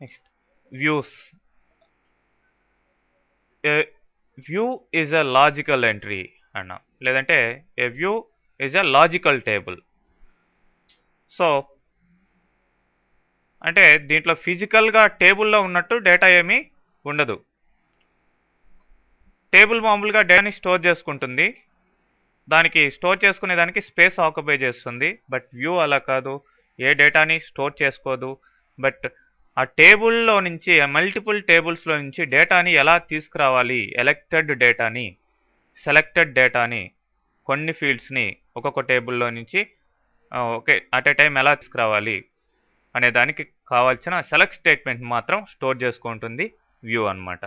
Next views. A view is a logical entry అన్నాం, లేదంటే a view is a logical table. So అంటే దీంట్లో ఫిజికల్గా టేబుల్లో ఉన్నట్టు డేటా ఏమీ ఉండదు. టేబుల్ మామూలుగా డేటాని స్టోర్ చేసుకుంటుంది, దానికి స్టోర్ చేసుకునే దానికి స్పేస్ ఆక్యుపై చేస్తుంది. బట్ వ్యూ అలా కాదు, ఏ డేటాని స్టోర్ చేసుకోదు. బట్ ఆ టేబుల్లో నుంచి, మల్టిపుల్ టేబుల్స్లో నుంచి డేటాని ఎలా తీసుకురావాలి, ఎలెక్టెడ్ డేటాని, సెలెక్టెడ్ డేటాని, కొన్ని ఫీల్డ్స్ని ఒక్కొక్క టేబుల్లో నుంచి ఓకే అట్ ఏ టైం ఎలా తీసుకురావాలి అనే దానికి కావాల్సిన సెలెక్ట్ స్టేట్మెంట్ మాత్రం స్టోర్ చేసుకుంటుంది వ్యూ అన్నమాట.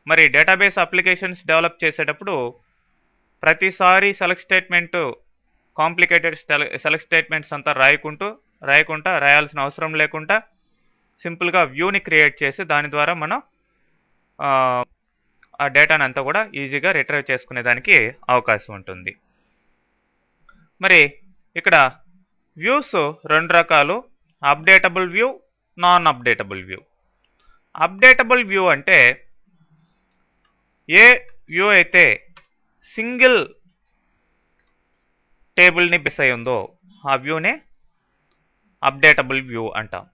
మరి డేటాబేస్ అప్లికేషన్స్ డెవలప్ చేసేటప్పుడు ప్రతిసారి select statement, complicated select statements అంతా రాయకుండా రాయాల్సిన అవసరం లేకుండా సింపుల్గా వ్యూని క్రియేట్ చేసి దాని ద్వారా మనం ఆ డేటాని అంతా కూడా ఈజీగా రిట్రైవ్ చేసుకునే దానికి అవకాశం ఉంటుంది. మరి ఇక్కడ వ్యూస్ రెండు రకాలు, అప్డేటబుల్ వ్యూ, నాన్ అప్డేటబుల్ వ్యూ. అప్డేటబుల్ వ్యూ అంటే ఏ వ్యూ అయితే సింగిల్ టేబుల్ని బేస్ అయి ఉందో ఆ వ్యూనే అప్డేటబుల్ వ్యూ అంటాం.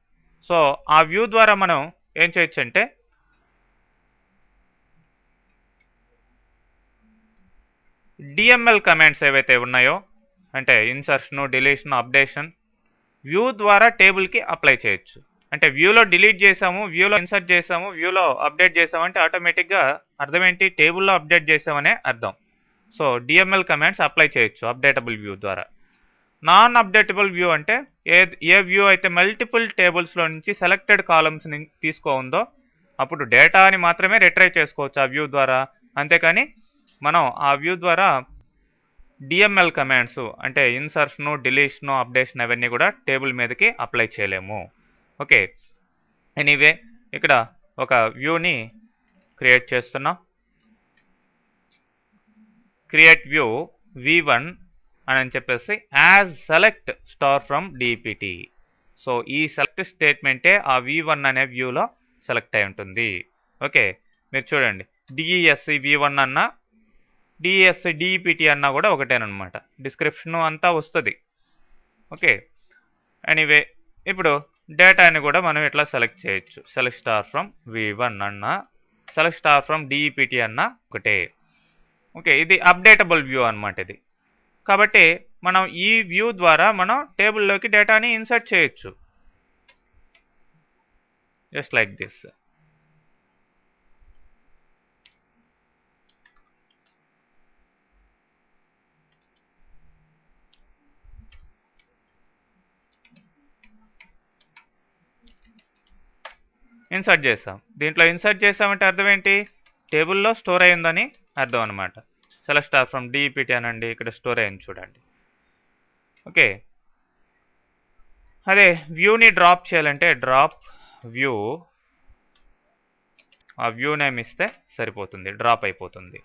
సో ఆ వ్యూ ద్వారా మనం ఏం చేయొచ్చు అంటే డిఎంఎల్ కమాండ్స్ ఏవైతే ఉన్నాయో, అంటే ఇన్సర్షన్, డిలీషన్, అప్డేషన్, వ్యూ ద్వారా టేబుల్కి అప్లై చేయొచ్చు. అంటే వ్యూలో డిలీట్ చేసాము, వ్యూలో ఇన్సర్ట్ చేసాము, వ్యూలో అప్డేట్ చేసామంటే ఆటోమేటిక్గా అర్థం ఏంటి, టేబుల్లో అప్డేట్ చేసామనే అర్థం. సో డిఎంఎల్ కమాండ్స్ అప్లై చేయొచ్చు అప్డేటబుల్ వ్యూ ద్వారా. నాన్ అప్డేటబుల్ వ్యూ అంటే ఏ వ్యూ అయితే మల్టిపుల్ టేబుల్స్లో నుంచి సెలెక్టెడ్ కాలమ్స్ని తీసుకోందో అప్పుడు డేటాని మాత్రమే రిట్రైవ్ చేసుకోవచ్చు ఆ వ్యూ ద్వారా. అంతేకాని మనం ఆ వ్యూ ద్వారా డిఎంఎల్ కమాండ్స్ అంటే ఇన్సర్షన్, డిలీషన్, అప్డేషన్ అవన్నీ కూడా టేబుల్ మీదకి అప్లై చేయలేము. ఓకే, ఎనీవే ఇక్కడ ఒక వ్యూని క్రియేట్ చేస్తున్నాం. క్రియేట్ వ్యూ v1 అని చెప్పేసి as select star from DPT. So ఈ సెలెక్ట్ స్టేట్మెంటే ఆ v1 అనే వ్యూలో సెలెక్ట్ అయి ఉంటుంది. ఓకే, మీరు చూడండి, డిఎస్సి v1 అన్నా డిఎస్సి డిపిటి అన్నా కూడా ఒకటేనమాట, డిస్క్రిప్షన్ అంతా వస్తుంది. ఓకే, ఎనీవే ఇప్పుడు డేటాని కూడా మనం ఇట్లా సెలెక్ట్ చేయొచ్చు. సెలెక్ట్ స్టార్ ఫ్రమ్ v1 అన్నా, సెలెక్ట్ స్టార్ ఫ్రమ్ డిపిటి అన్నా ఒకటే. ఓకే, ఇది అప్డేటబుల్ వ్యూ అన్నమాట ఇది. కాబట్టి మనం ఈ వ్యూ ద్వారా మనం టేబుల్లోకి డేటాని ఇన్సర్ట్ చేయొచ్చు, జస్ట్ లైక్ దిస్. ఇన్సర్ట్ చేసాం. దీంట్లో ఇన్సర్ట్ చేసామంటే అర్థం ఏంటి, టేబుల్లో స్టోర్ అయిందని అర్థం అనమాట. సెలెక్ట్ స్టార్ ఫ్రమ్ డిపిటి అనండి, ఇక్కడ స్టోర్ అయింది చూడండి. ఓకే, అదే వ్యూని డ్రాప్ చేయాలంటే డ్రాప్ వ్యూ, ఆ వ్యూ నేమ్ ఇస్తే సరిపోతుంది, డ్రాప్ అయిపోతుంది.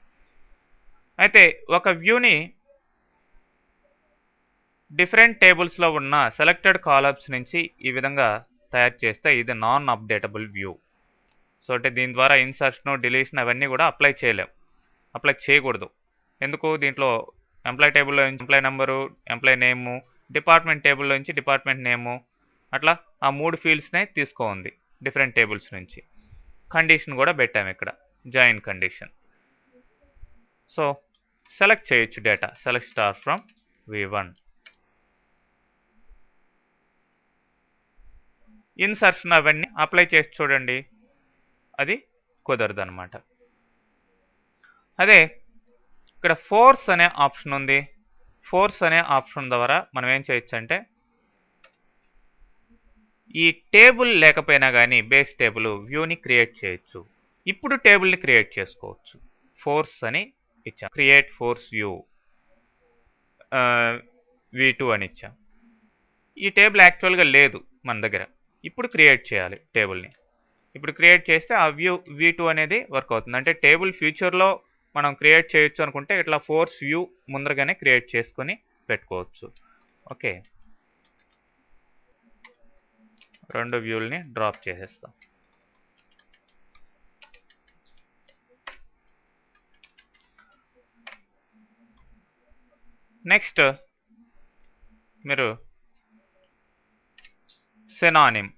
అయితే ఒక వ్యూని డిఫరెంట్ టేబుల్స్లో ఉన్న సెలెక్టెడ్ కాలమ్స్ నుంచి ఈ విధంగా తయారు చేస్తే ఇది నాన్ అప్డేటబుల్ వ్యూ. సో అంటే దీని ద్వారా ఇన్సర్షన్, డిలీషన్ అవన్నీ కూడా అప్లై చేయకూడదు. ఎందుకు, దీంట్లో ఎంప్లాయ్ టేబుల్లో నుంచి ఎంప్లాయ్ నెంబరు, ఎంప్లాయ్ నేము, డిపార్ట్మెంట్ టేబుల్లో నుంచి డిపార్ట్మెంట్ నేము, అట్లా ఆ 3 ఫీల్డ్స్నే తీసుకోండి డిఫరెంట్ టేబుల్స్ నుంచి. కండిషన్ కూడా పెట్టాము ఇక్కడ, జాయిన్ కండిషన్. సో సెలెక్ట్ చేయొచ్చు data, select star from v1. Insertion అవన్నీ అప్లై చేసి చూడండి, అది కుదరదు అనమాట. అదే ఇక్కడ ఫోర్స్ అనే ఆప్షన్ ఉంది. ఫోర్స్ అనే ఆప్షన్ ద్వారా మనం ఏం చేయొచ్చు అంటే ఈ టేబుల్ లేకపోయినా కానీ బేస్ టేబుల్ వ్యూని క్రియేట్ చేయొచ్చు. ఇప్పుడు టేబుల్ని క్రియేట్ చేసుకోవచ్చు. ఫోర్స్ అని ఇచ్చాం, క్రియేట్ ఫోర్స్ వ్యూ v2 అని ఇచ్చాం. ఈ టేబుల్ యాక్చువల్గా లేదు మన దగ్గర, ఇప్పుడు క్రియేట్ చేయాలి టేబుల్ని. ఇప్పుడు క్రియేట్ చేస్తే ఆ వ్యూ v2 అనేది వర్క్ అవుతుంది. అంటే టేబుల్ ఫ్యూచర్లో మనం క్రియేట్ చేయొచ్చు అనుకుంటే ఇట్లా ఫోర్స్ వ్యూ ముందరగానే క్రియేట్ చేసుకొని పెట్టుకోవచ్చు. ఓకే, 2 వ్యూల్ని డ్రాప్ చేసేస్తాం. నెక్స్ట్ మీరు synonym.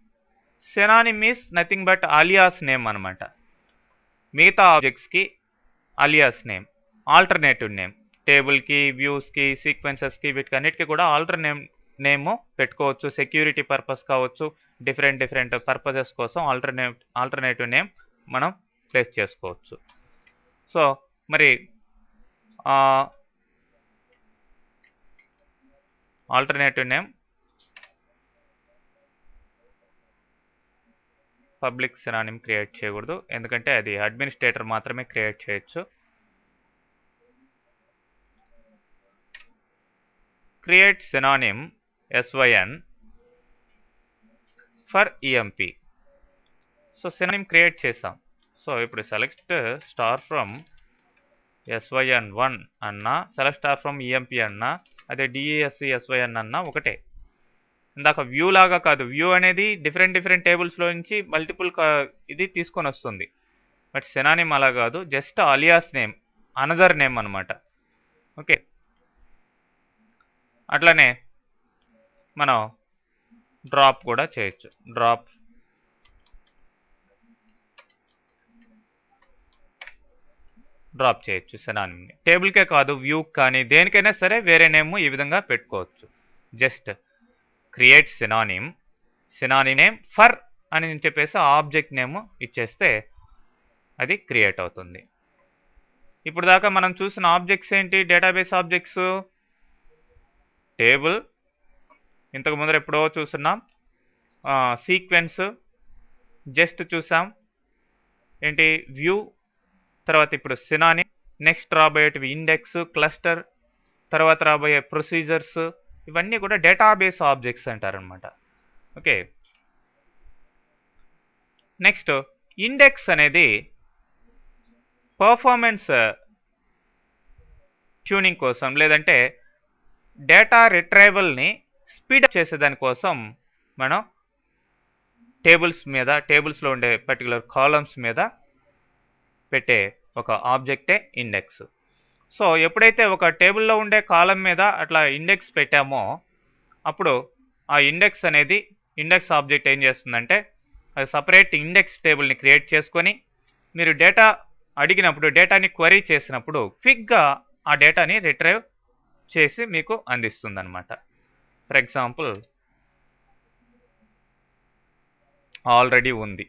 Synonym is nothing but alias name అనమాట. మిగతా ఆబ్జెక్ట్స్కి అలియాస్ నేమ్, ఆల్టర్నేటివ్ నేమ్. టేబుల్కి, వ్యూస్కి, సీక్వెన్సెస్కి, వీటికన్నిటికీ కూడా నేమ్ పెట్టుకోవచ్చు. సెక్యూరిటీ పర్పస్ కావచ్చు, డిఫరెంట్ పర్పసెస్ కోసం ఆల్టర్నేటివ్ నేమ్ మనం ప్లేస్ చేసుకోవచ్చు. సో మరి alternative name public synonym create చేయకూడదు, ఎందుకంటే అది అడ్మినిస్ట్రేటర్ మాత్రమే క్రియేట్ చేయొచ్చు. Create synonym SYN for EMP. So synonym create చేసాం. సో ఇప్పుడు సెలెక్ట్ స్టార్ ఫ్రమ్ SYN1 అన్నా, సెలెక్ట్ స్టార్ ఫ్రమ్ EMP అన్నా, అదే DESC SYN అన్నా ఒకటే. ఇందాక వ్యూ లాగా కాదు. వ్యూ అనేది డిఫరెంట్ టేబుల్స్లో నుంచి మల్టిపుల్ ఇది తీసుకొని వస్తుంది. బట్ సినానిమ్ అలా కాదు, just alias name, another name అనమాట. ఓకే, అట్లనే మనం డ్రాప్ కూడా చేయొచ్చు. డ్రాప్ చేయొచ్చు సినానిమ్ని. టేబుల్కే కాదు, వ్యూ కానీ దేనికైనా సరే వేరే నేమ్ ఈ విధంగా పెట్టుకోవచ్చు. Just create synonym name for అని చెప్పేసి ఆబ్జెక్ట్ నేమ్ ఇచ్చేస్తే అది క్రియేట్ అవుతుంది. ఇప్పుడు దాకా మనం చూసిన ఆబ్జెక్ట్స్ ఏంటి? డేటాబేస్ ఆబ్జెక్ట్స్, టేబుల్ ఇంతకు ముందర ఎప్పుడో చూస్తున్నాం, సీక్వెన్స్ జస్ట్ చూసాం, ఏంటి వ్యూ, తర్వాత ఇప్పుడు సినానిమ్, నెక్స్ట్ రాబోయేటివి ఇండెక్స్, క్లస్టర్, తర్వాత రాబోయే ప్రొసీజర్స్, ఇవన్నీ కూడా డేటాబేస్ ఆబ్జెక్ట్స్ అంటారనమాట. ఓకే, నెక్స్ట్ ఇండెక్స్ అనేది పర్ఫార్మెన్స్ ట్యూనింగ్ కోసం, లేదంటే డేటా రిట్రైవల్ని స్పీడప్ చేసేదానికోసం మనం టేబుల్స్లో ఉండే పర్టికులర్ కాలమ్స్ మీద పెట్టే ఒక ఆబ్జెక్టే ఇండెక్స్. సో ఎప్పుడైతే ఒక టేబుల్లో ఉండే కాలం మీద అట్లా ఇండెక్స్ పెట్టామో అప్పుడు ఆ ఇండెక్స్ ఆబ్జెక్ట్ ఏం చేస్తుందంటే అది సపరేట్ ఇండెక్స్ టేబుల్ని క్రియేట్ చేసుకొని మీరు డేటా అడిగినప్పుడు, డేటాని క్వరీ చేసినప్పుడు క్విక్గా ఆ డేటాని రిట్రైవ్ చేసి మీకు అందిస్తుంది అనమాట. ఫర్ ఎగ్జాంపుల్ ఆల్రెడీ ఉంది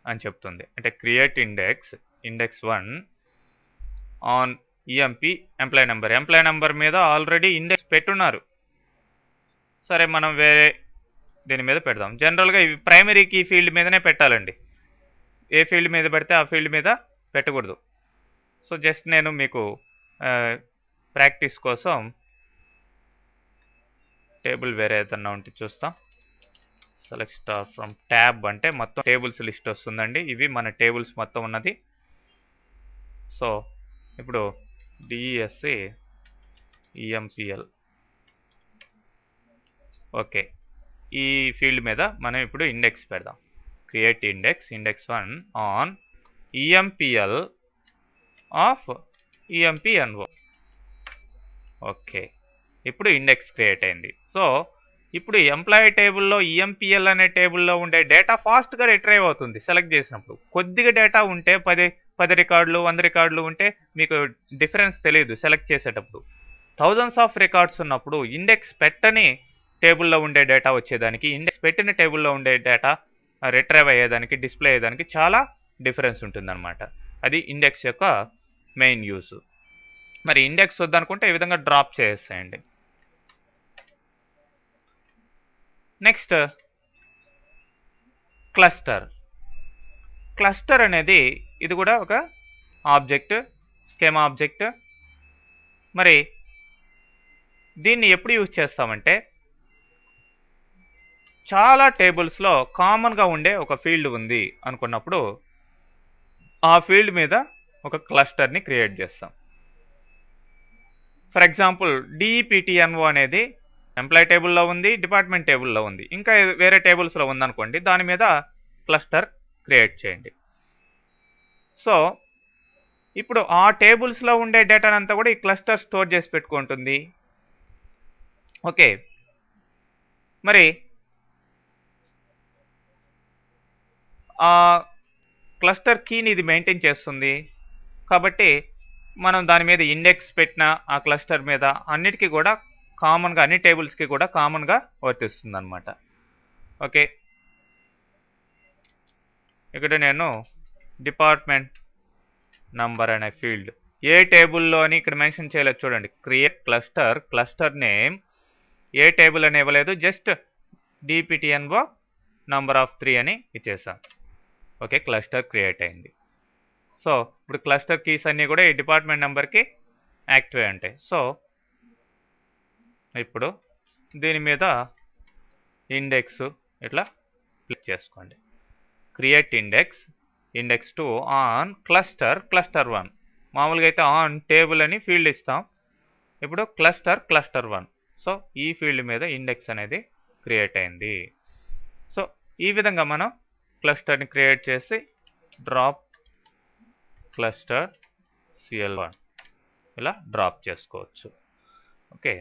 అని చెప్తుంది, అంటే create index 1 on EMP employee number మీద ఆల్రెడీ ఇండెక్స్ పెట్టున్నారు. సరే, మనం వేరే దీని మీద పెడదాం. జనరల్గా ఇవి ప్రైమరీ కీ ఫీల్డ్ మీదనే పెట్టాలండి. ఏ ఫీల్డ్ మీద పెడితే ఆ ఫీల్డ్ మీద పెట్టకూడదు. సో జస్ట్ నేను మీకు ప్రాక్టీస్ కోసం టేబుల్ వేరే ఏదన్నా ఉంటే చూస్తాం. సెలెక్ట్ స్టార్ ఫ్రమ్ ట్యాబ్ అంటే మొత్తం టేబుల్స్ లిస్ట్ వస్తుందండి. ఇవి మన టేబుల్స్ మొత్తం ఉన్నది. సో ఇప్పుడు DESC EMPL, ఓకే, ఈ ఫీల్డ్ మీద మనం ఇప్పుడు ఇండెక్స్ పెడదాం. Create index 1 on EMPL of EMPNO. Okay, ఇప్పుడు ఇండెక్స్ క్రియేట్ అయింది. సో ఇప్పుడు ఎంప్లాయీ టేబుల్లో EMPL అనే టేబుల్లో ఉండే డేటా ఫాస్ట్గా రిట్రైవ్ అవుతుంది. సెలెక్ట్ చేసినప్పుడు కొద్దిగా డేటా ఉంటే 10 రికార్డులు 100 రికార్డులు ఉంటే మీకు డిఫరెన్స్ తెలియదు. సెలెక్ట్ చేసేటప్పుడు థౌజండ్స్ ఆఫ్ రికార్డ్స్ ఉన్నప్పుడు ఇండెక్స్ పెట్టని టేబుల్లో ఉండే డేటా వచ్చేదానికి, ఇండెక్స్ పెట్టిన టేబుల్లో ఉండే డేటా రిట్రైవ్ అయ్యేదానికి, డిస్ప్లే అయ్యేదానికి చాలా డిఫరెన్స్ ఉంటుందన్నమాట. అది ఇండెక్స్ యొక్క మెయిన్ యూస్. మరి ఇండెక్స్ వద్దనుకుంటే ఈ విధంగా డ్రాప్ చేసేయండి. నెక్స్ట్ క్లస్టర్ అనేది ఇది కూడా ఒక ఆబ్జెక్ట్, స్కీమా ఆబ్జెక్ట్. మరి దీన్ని ఎప్పుడు యూజ్ చేస్తామంటే చాలా టేబుల్స్లో కామన్గా ఉండే ఒక ఫీల్డ్ ఉంది అనుకున్నప్పుడు ఆ ఫీల్డ్ మీద ఒక క్లస్టర్ని క్రియేట్ చేస్తాం. ఫర్ ఎగ్జాంపుల్ DEPTNO అనేది ఎంప్లాయ్ టేబుల్లో ఉంది, డిపార్ట్మెంట్ టేబుల్లో ఉంది, ఇంకా వేరే టేబుల్స్లో ఉందనుకోండి, దాని మీద క్లస్టర్ క్రియేట్ చేయండి. సో ఇప్పుడు ఆ టేబుల్స్లో ఉండే డేటానంతా కూడా ఈ క్లస్టర్ స్టోర్ చేసి పెట్టుకుంటుంది. ఓకే, మరి ఆ క్లస్టర్ కీని ఇది మెయింటైన్ చేస్తుంది కాబట్టి మనం దాని మీద ఇండెక్స్ పెట్టిన ఆ క్లస్టర్ మీద అన్నిటికీ కూడా కామన్గా, అన్ని టేబుల్స్కి కూడా కామన్గా వర్తిస్తుంది అనమాట. ఓకే, ఇక్కడ నేను డిపార్ట్మెంట్ నంబర్ అనే ఫీల్డ్ ఏ టేబుల్లో అని ఇక్కడ మెన్షన్ చేయలేదు చూడండి. క్రియేట్ క్లస్టర్, క్లస్టర్ నేమ్ ఏ టేబుల్ అని ఇవ్వలేదు, జస్ట్ డిపిటిఎన్ఓ నంబర్ ఆఫ్ 3 అని ఇచ్చేసాం. ఓకే, క్లస్టర్ క్రియేట్ అయింది. సో ఇప్పుడు క్లస్టర్ కీస్ అన్నీ కూడా ఈ డిపార్ట్మెంట్ నెంబర్కి యాక్టివ్ అయి ఉంటాయి. సో ఇప్పుడు దీని మీద ఇండెక్స్ ఇట్లా క్లిక్ చేసుకోండి. Create index, index 2 on cluster, cluster 1. మామూలుగా అయితే ఆన్ టేబుల్ అని ఫీల్డ్ ఇస్తాం, ఇప్పుడు క్లస్టర్, క్లస్టర్ 1. సో ఈ ఫీల్డ్ మీద ఇండెక్స్ అనేది క్రియేట్ అయింది. సో ఈ విధంగా మనం క్లస్టర్ని క్రియేట్ చేసి డ్రాప్ క్లస్టర్ CL1 ఇలా డ్రాప్ చేసుకోవచ్చు. ఓకే.